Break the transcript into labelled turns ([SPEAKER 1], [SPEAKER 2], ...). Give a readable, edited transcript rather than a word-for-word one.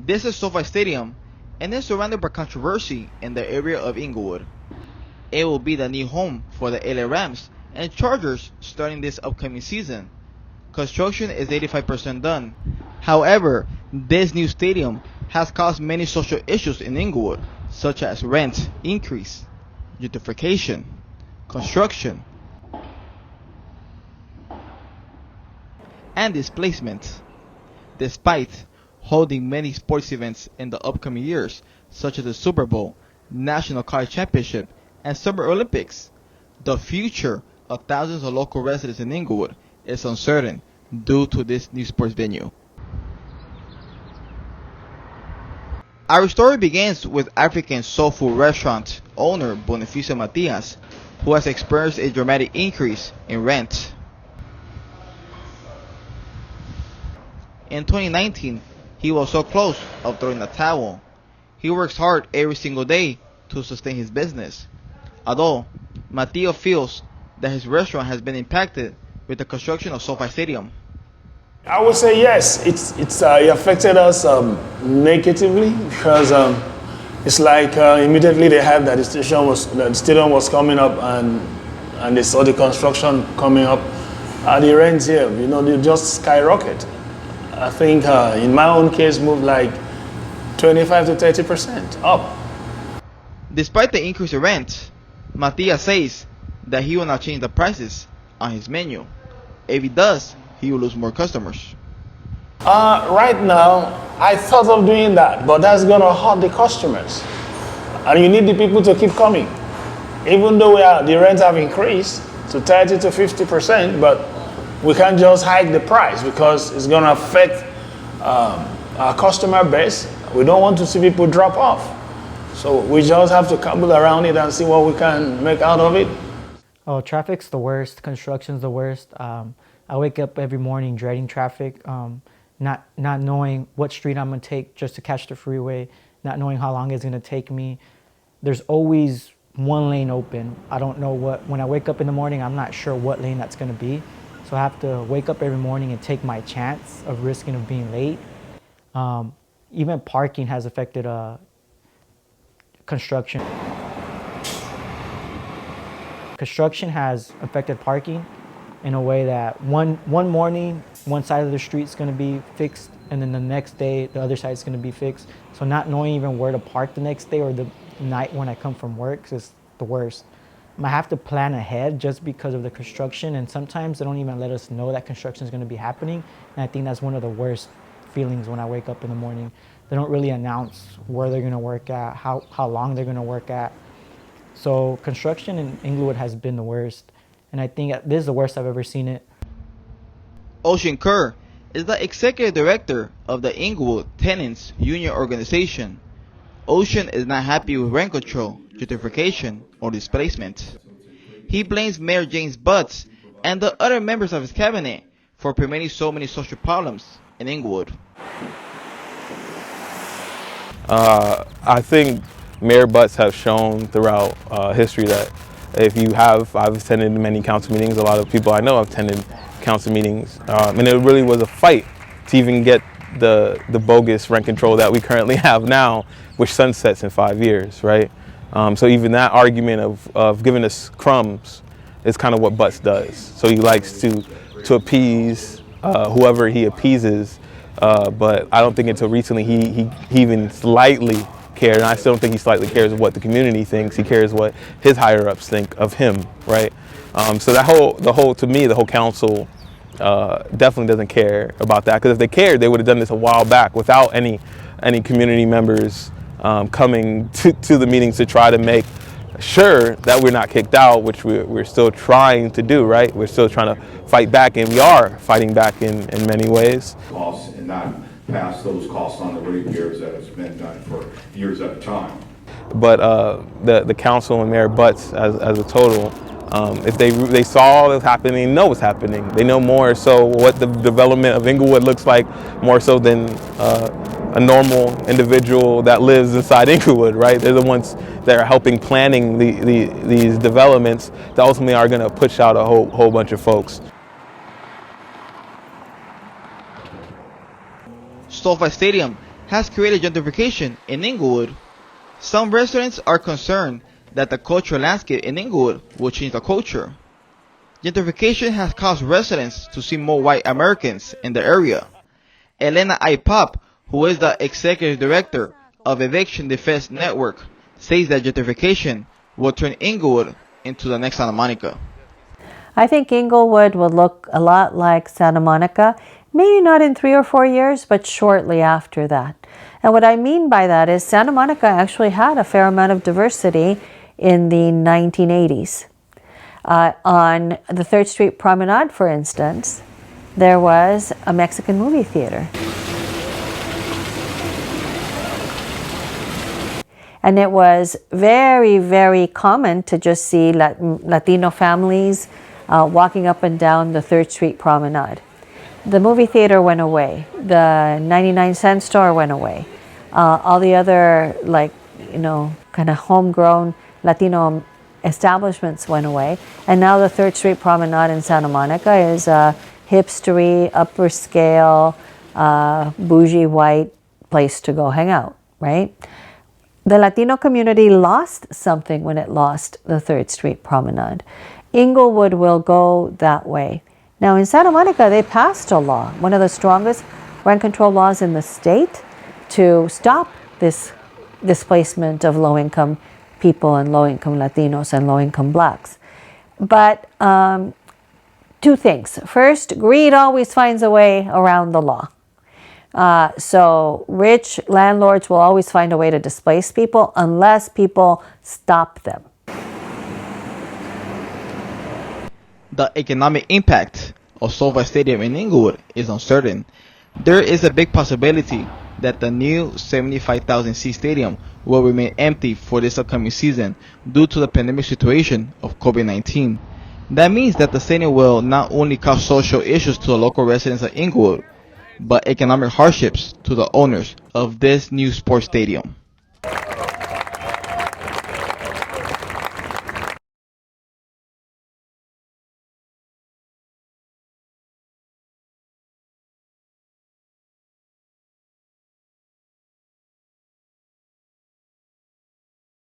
[SPEAKER 1] This is Sofi Stadium, and is surrounded by controversy in the area of Inglewood. It will be the new home for the LA Rams and Chargers starting this upcoming season. Construction is 85% done. However, this new stadium has caused many social issues in Inglewood, such as rent increase, gentrification, construction, and displacement. Despite holding many sports events in the upcoming years, such as the Super Bowl, National College Championship, and Summer Olympics, the future of thousands of local residents in Inglewood is uncertain due to this new sports venue. Our story begins with African soul food restaurant owner Bonifacio Matias, who has experienced a dramatic increase in rent. In 2019, he was so close of throwing the towel. He works hard every single day to sustain his business. Although Mateo feels that his restaurant has been impacted with the construction of SoFi Stadium.
[SPEAKER 2] I would say yes. It affected us negatively because it's like immediately they heard that the stadium was coming up and they saw the construction coming up. The rents here, they just skyrocket. I think in my own case moved like 25 to 30% up.
[SPEAKER 1] Despite the increase in rent, Matias says that he will not change the prices on his menu. If he does, he will lose more customers.
[SPEAKER 2] Right now, I thought of doing that, but that's gonna hurt the customers. And you need the people to keep coming. Even though the rents have increased to 30 to 50%, but we can't just hike the price because it's gonna affect our customer base. We don't want to see people drop off. So we just have to cobble around it and see what we can make out of it.
[SPEAKER 3] Oh, traffic's the worst. Construction's the worst. I wake up every morning dreading traffic, not knowing what street I'm gonna take just to catch the freeway, not knowing how long it's gonna take me. There's always one lane open. I don't know when I wake up in the morning, I'm not sure what lane that's gonna be. So I have to wake up every morning and take my chance of risking of being late. Even parking has affected construction. Construction has affected parking in a way that one morning, one side of the street is going to be fixed, and then the next day, the other side is going to be fixed. So not knowing even where to park the next day or the night when I come from work is the worst. I have to plan ahead just because of the construction, and sometimes they don't even let us know that construction is going to be happening. And I think that's one of the worst feelings when I wake up in the morning. They don't really announce where they're going to work at, how long they're going to work at. So construction in Inglewood has been the worst, and I think this is the worst I've ever seen it.
[SPEAKER 1] Ocean Kerr is the executive director of the Inglewood Tenants Union Organization. Ocean is not happy with rent control, gentrification, or displacement. He blames Mayor James Butts and the other members of his cabinet for permitting so many social problems in Inglewood.
[SPEAKER 4] I think Mayor Butts have shown throughout history that I've attended many council meetings. A lot of people I know have attended council meetings, and it really was a fight to even get the bogus rent control that we currently have now, which sunsets in 5 years, right? So even that argument of giving us crumbs is kind of what Butts does. So he likes to appease whoever he appeases, but I don't think until recently he even slightly cared, and I still don't think he slightly cares what the community thinks. He cares what his higher ups think of him, right? So the whole council definitely doesn't care about that, because if they cared, they would have done this a while back without any community members coming to the meetings to try to make sure that we're not kicked out, which we're still trying to do, right? We're still trying to fight back, and we are fighting back in many ways.
[SPEAKER 5] Costs and not pass those costs on the ratepayers that has been done for years at a time.
[SPEAKER 4] But the council and Mayor Butts as a total, if they saw what's happening, they know what's happening. They know more so what the development of Inglewood looks like, more so than a normal individual that lives inside Inglewood, right? They're the ones that are helping planning these developments that ultimately are going to push out a whole bunch of folks.
[SPEAKER 1] SoFi Stadium has created gentrification in Inglewood. Some residents are concerned that the cultural landscape in Inglewood will change the culture. Gentrification has caused residents to see more white Americans in the area. Elena Ipop, who is the executive director of Eviction Defense Network, says that gentrification will turn Inglewood into the next Santa Monica.
[SPEAKER 6] I think Inglewood will look a lot like Santa Monica, maybe not in 3 or 4 years, but shortly after that. And what I mean by that is Santa Monica actually had a fair amount of diversity in the 1980s. On the 3rd Street Promenade, for instance, there was a Mexican movie theater. And it was very, very common to just see Latino families walking up and down the 3rd Street Promenade. The movie theater went away. The 99-cent store went away. All the other, kind of homegrown Latino establishments went away. And now the 3rd Street Promenade in Santa Monica is a hipstery, upper scale, bougie white place to go hang out, right? The Latino community lost something when it lost the 3rd Street Promenade. Inglewood will go that way. Now in Santa Monica, they passed a law, one of the strongest rent control laws in the state, to stop this displacement of low-income people and low-income Latinos and low-income blacks. But 2 things. First, greed always finds a way around the law. So rich landlords will always find a way to displace people unless people stop them.
[SPEAKER 1] The economic impact of SoFi Stadium in Inglewood is uncertain. There is a big possibility that the new 75,000-seat stadium will remain empty for this upcoming season due to the pandemic situation of COVID-19. That means that the stadium will not only cause social issues to the local residents of Inglewood, but economic hardships to the owners of this new sports stadium.